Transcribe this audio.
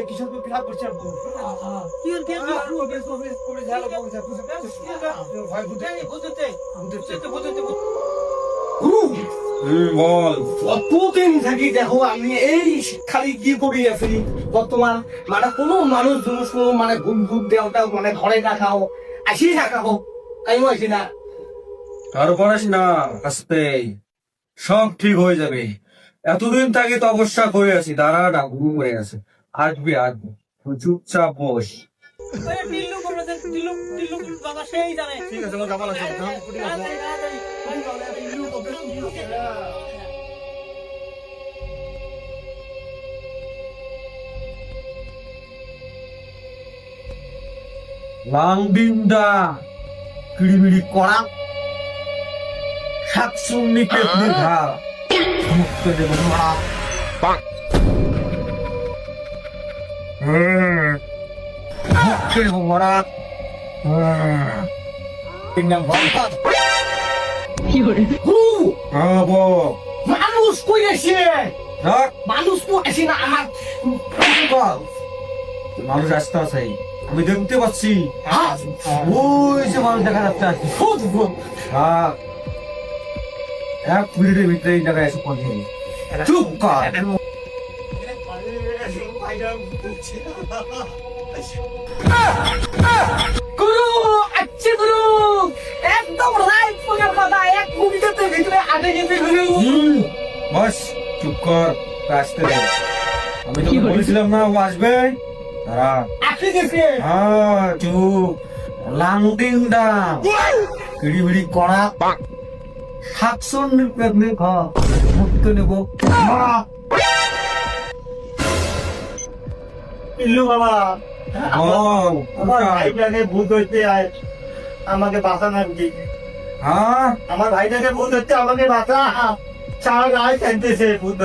কিসব খারাপ করছে বল কতদিন থাকি দেখো আমি এই খালি কি করি আছি বর্তমান মানে কোনো মানুষ জুনুস কোনো মানে ভুল ভুল দেওয়াটা মানে ঘরে না খাও আসি না খাও কাইমো আসি না আরো পড়াস না আস্তে সব ঠিক হয়ে যাবে এতদিন তাকে তপস্যা করে আছি দাঁড়াটা ঘুম করে গেছে আসবে আসবে তুই চুপচাপ বস ঠিক আছে আমার কামাল আছে লাংডিন্ডা কিড়িমিড়ি করা শাকসুন্নি কেতনি ঘা মুক্ত দেব মা মুক্ত দেব মরা টিংনাম ভক্ত মানুষ কই আসে মানুষ তো আসে না আমার মানুষ আসতে আছে আমি দেখতে পাচ্ছি ওই যে মানুষ দেখা যাচ্ছে আর কি। হ্যাঁ, এক মিনিটের ভিতরে এই জায়গায় এসে পৌঁছে চুপ কর গুরু আচ্ছা গুরু একদম রাইট প্রকার কথা এক মিনিটের ভিতরে আটে গেছে গুরু বস চুপ কর আসতে দে আমি তোকে বলেছিলাম না ও আসবে দাঁড়া আটে গেছে হ্যাঁ চুপ লাংডিং দা কিড়িবিড়ি করা শাকসন পেদনে খা মুক্ত নেব ইল্লু বাবা ও আমার ভাইটাকে ভূত হইতে আয় আমাকে বাঁচান আর কি হ্যাঁ আমার ভাইটাকে ভূত হচ্ছে আমাকে বাঁচা চার গায়ে টানতেছে ভূত